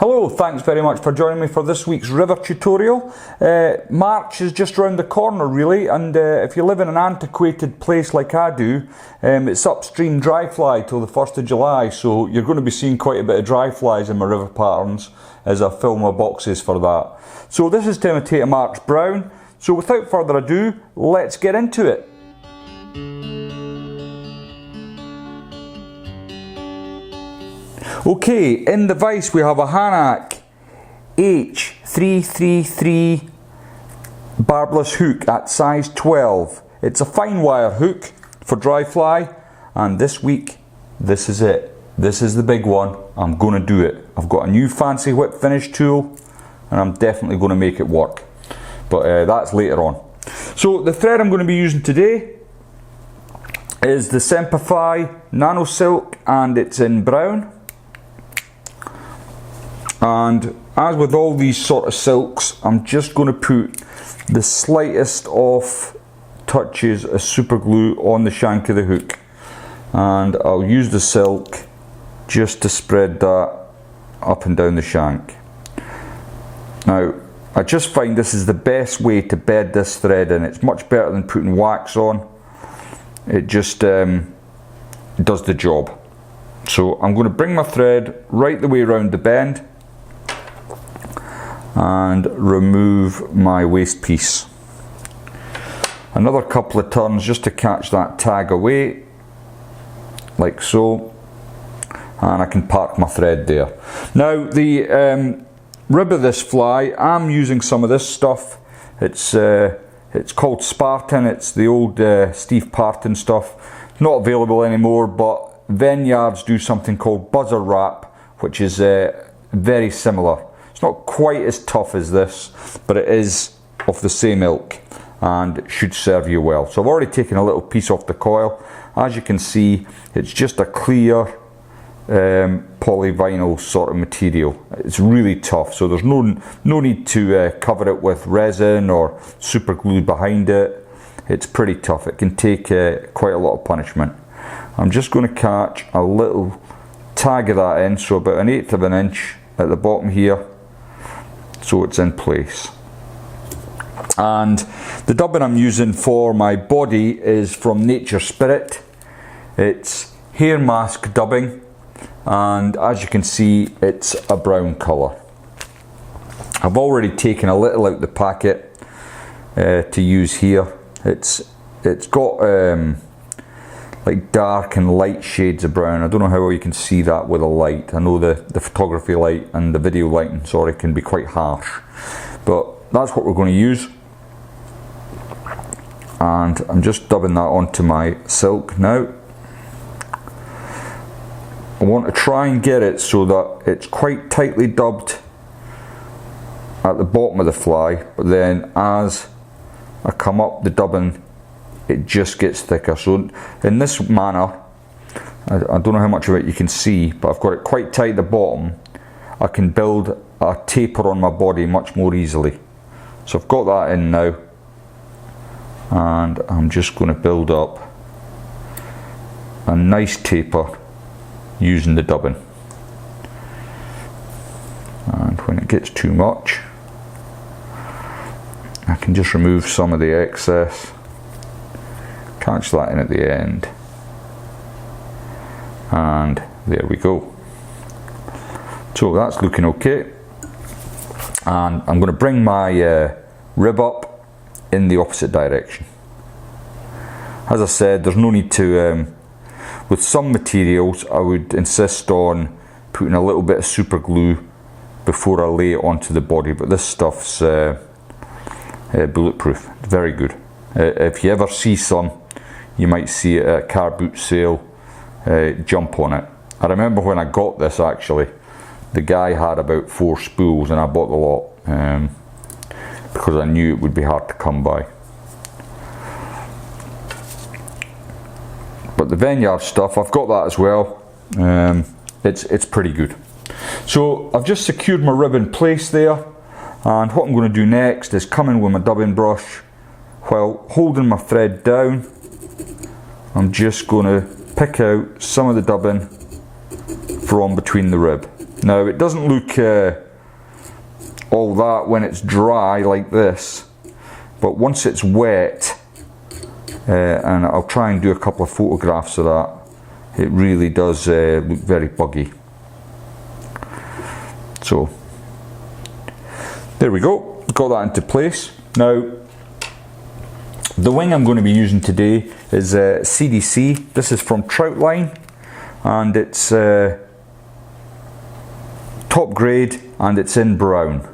Hello, thanks very much for joining me for this week's river tutorial. March is just around the corner really, and if you live in an antiquated place like I do, it's upstream dry fly till the 1st of July, so you're going to be seeing quite a bit of dry flies in my river patterns as I fill my boxes for that. So this is to imitate a March brown, so without further ado, let's get into it. Okay, in the vise we have a Hanak H333 barbless hook at size 12. It's a fine wire hook for dry fly, and this week this is it. This is the big one. I'm going to do it. I've got a new fancy whip finish tool and I'm definitely going to make it work, but that's later on. So the thread I'm going to be using today is the Simpson Nano Silk, and it's in brown. And as with all these sort of silks, I'm just going to put the slightest of touches of super glue on the shank of the hook, and I'll use the silk just to spread that up and down the shank. Now I just find this is the best way to bed this thread in. It's much better than putting wax on. It just does the job. So I'm going to bring my thread right the way around the bend and remove my waste piece. Another couple of turns just to catch that tag away, like so, and I can park my thread there. Now the rib of this fly, I'm using some of this stuff. It's called Spartan. It's the old Steve Parton stuff. Not available anymore, but Vineyards do something called Buzzer Wrap, which is very similar. It's not quite as tough as this, but it is of the same ilk and it should serve you well. So I've already taken a little piece off the coil. As you can see, it's just a clear polyvinyl sort of material. It's really tough, so there's no need to cover it with resin or super glue behind it. It's pretty tough. It can take quite a lot of punishment. I'm just going to catch a little tag of that in, so about 1/8 of an inch at the bottom here, so it's in place. And the dubbing I'm using for my body is from Nature Spirit. It's hair mask dubbing, and as you can see, it's a brown colour. I've already taken a little out the packet to use here. It's got like dark and light shades of brown. I don't know how well you can see that with a light. I know the photography light and the video lighting, sorry, can be quite harsh, but that's what we're going to use. And I'm just dubbing that onto my silk now. I want to try and get it so that it's quite tightly dubbed at the bottom of the fly, but then as I come up the dubbing, it just gets thicker. So in this manner, I don't know how much of it you can see, but I've got it quite tight at the bottom. I can build a taper on my body much more easily. So I've got that in now, and I'm just going to build up a nice taper using the dubbing. And when it gets too much, I can just remove some of the excess, catch that in at the end, and there we go. So that's looking okay, and I'm going to bring my rib up in the opposite direction. As I said, there's no need to with some materials I would insist on putting a little bit of super glue before I lay it onto the body, but this stuff's bulletproof. It's very good. If you ever see some, you might see it at a car boot sale, jump on it. I remember when I got this, actually the guy had about 4 spools and I bought the lot because I knew it would be hard to come by. But the Vineyard stuff, I've got that as well. It's pretty good. So I've just secured my rib in place there, and what I'm going to do next is come in with my dubbing brush while holding my thread down. I'm just going to pick out some of the dubbing from between the rib. Now it doesn't look all that when it's dry like this, but once it's wet, and I'll try and do a couple of photographs of that, it really does look very buggy. So there we go, got that into place. Now the wing I'm going to be using today is CDC. This is from Trout line, and it's top grade, and it's in brown,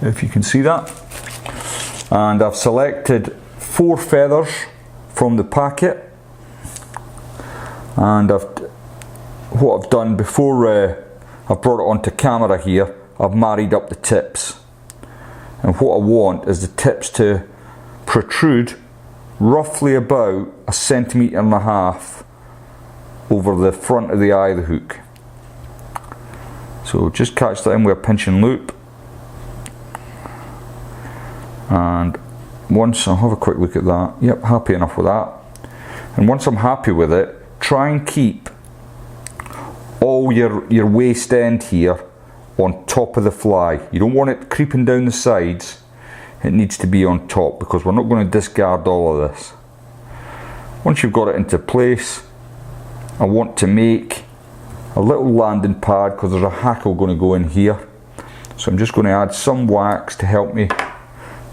if you can see that. And I've selected 4 feathers from the packet, and what I've done before I've brought it onto camera here, I've married up the tips, and what I want is the tips to protrude roughly about 1.5 centimeters over the front of the eye of the hook. So just catch that in with a pinch and loop, and once I'll have a quick look at that, yep, happy enough with that. And once I'm happy with it, try and keep all your waist end here on top of the fly. You don't want it creeping down the sides, it needs to be on top, because we're not going to discard all of this. Once you've got it into place, I want to make a little landing pad, because there's a hackle going to go in here. So I'm just going to add some wax to help me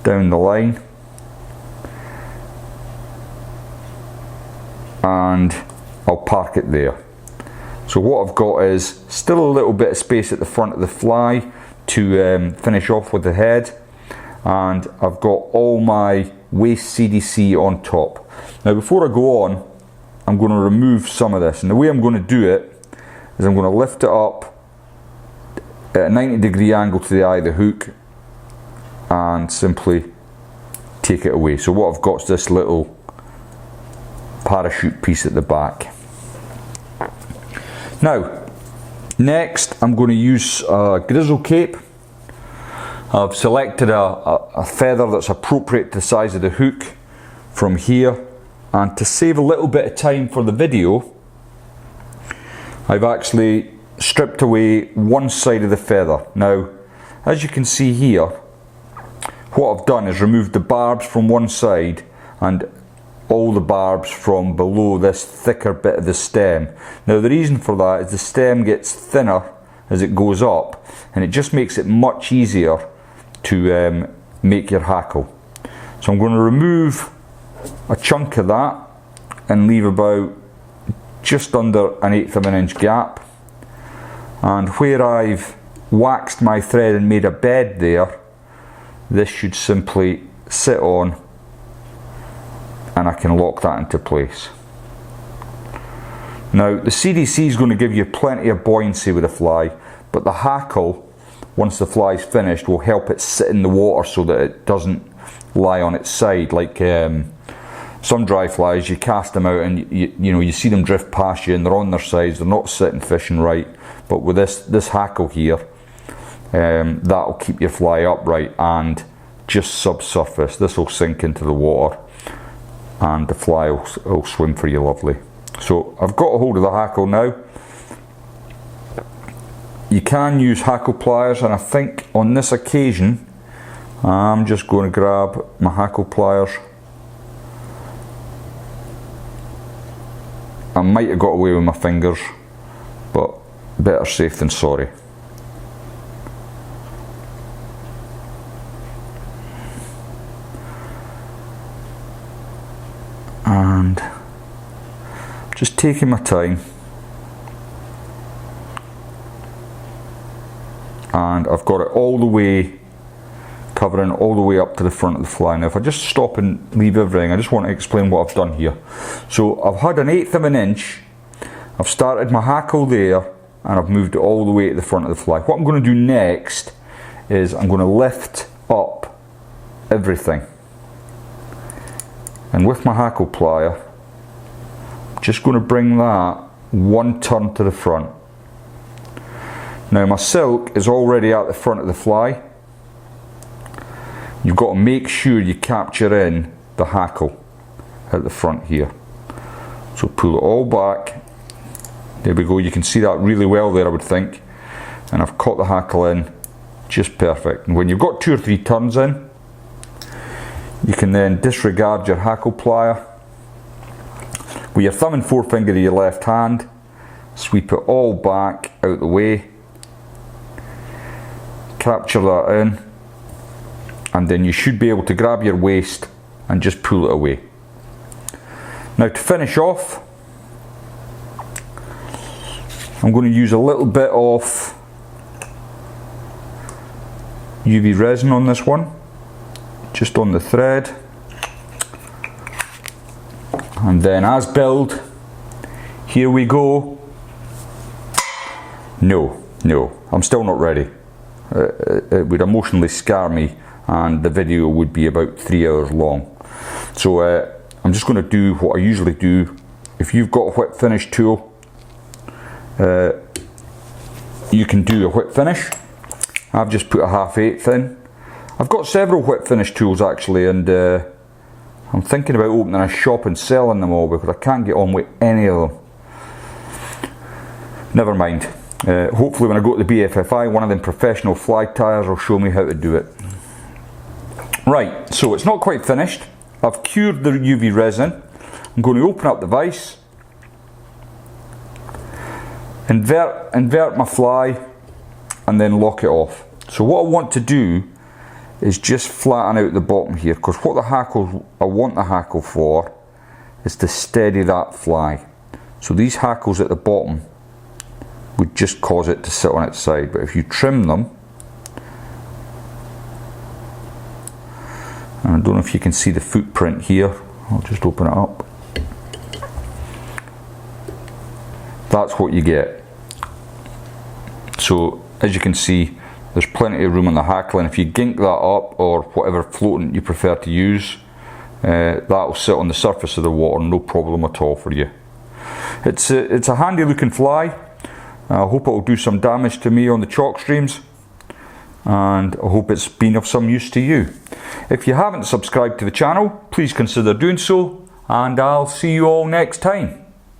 down the line, and I'll park it there. So what I've got is still a little bit of space at the front of the fly to finish off with the head, and I've got all my waist CDC on top. Now before I go on, I'm going to remove some of this, and the way I'm going to do it is I'm going to lift it up at a 90-degree angle to the eye of the hook and simply take it away. So what I've got is this little parachute piece at the back. Now next I'm going to use a grizzle cape. I've selected a feather that's appropriate to the size of the hook from here, and to save a little bit of time for the video, I've actually stripped away one side of the feather. Now as you can see here, what I've done is removed the barbs from one side and all the barbs from below this thicker bit of the stem. Now the reason for that is the stem gets thinner as it goes up, and it just makes it much easier to make your hackle. So I'm going to remove a chunk of that and leave about just under 1/8 of an inch gap, and where I've waxed my thread and made a bed there, this should simply sit on, and I can lock that into place. Now the CDC is going to give you plenty of buoyancy with the fly, but the hackle, once the fly is finished, will help it sit in the water so that it doesn't lie on its side. Like some dry flies, you cast them out and you see them drift past you and they're on their sides, they're not sitting fishing right. But with this hackle here, that'll keep your fly upright and just subsurface. This will sink into the water and the fly will swim for you lovely. So I've got a hold of the hackle now. You can use hackle pliers, and I think on this occasion I'm just going to grab my hackle pliers. I might have got away with my fingers, but better safe than sorry. And just taking my time, and I've got it all the way, covering all the way up to the front of the fly. Now if I just stop and leave everything, I just want to explain what I've done here. So I've had 1/8 of an inch, I've started my hackle there, and I've moved it all the way to the front of the fly. What I'm going to do next is I'm going to lift up everything, and with my hackle plier, I'm just going to bring that one turn to the front. Now my silk is already at the front of the fly. You've got to make sure you capture in the hackle at the front here. So pull it all back. There we go, you can see that really well there, I would think. and I've caught the hackle in just perfect. And when you've got 2 or 3 turns in, you can then disregard your hackle plier. With your thumb and forefinger of your left hand, sweep it all back out the way, capture that in, and then you should be able to grab your waist and just pull it away. Now to finish off, I'm going to use a little bit of UV resin on this one, just on the thread, and then as build, here we go. No, I'm still not ready. It would emotionally scar me, and the video would be about 3 hours long. So I'm just going to do what I usually do. If you've got a whip finish tool, you can do a whip finish. I've just put a 1/2 in. I've got several whip finish tools actually, and I'm thinking about opening a shop and selling them all because I can't get on with any of them. Never mind. Hopefully when I go to the BFFI, one of them professional fly tyers will show me how to do it. Right, so it's not quite finished. I've cured the UV resin. I'm going to open up the vise, invert my fly, and then lock it off. So what I want to do is just flatten out the bottom here, because what I want the hackle for is to steady that fly. So these hackles at the bottom would just cause it to sit on its side, but if you trim them, and I don't know if you can see the footprint here, I'll just open it up. That's what you get. So as you can see, there's plenty of room on the hackle, and if you gink that up, or whatever floatant you prefer to use, that will sit on the surface of the water, no problem at all for you. It's a handy looking fly. I hope it will do some damage to me on the chalk streams, and I hope it's been of some use to you. If you haven't subscribed to the channel, please consider doing so, and I'll see you all next time.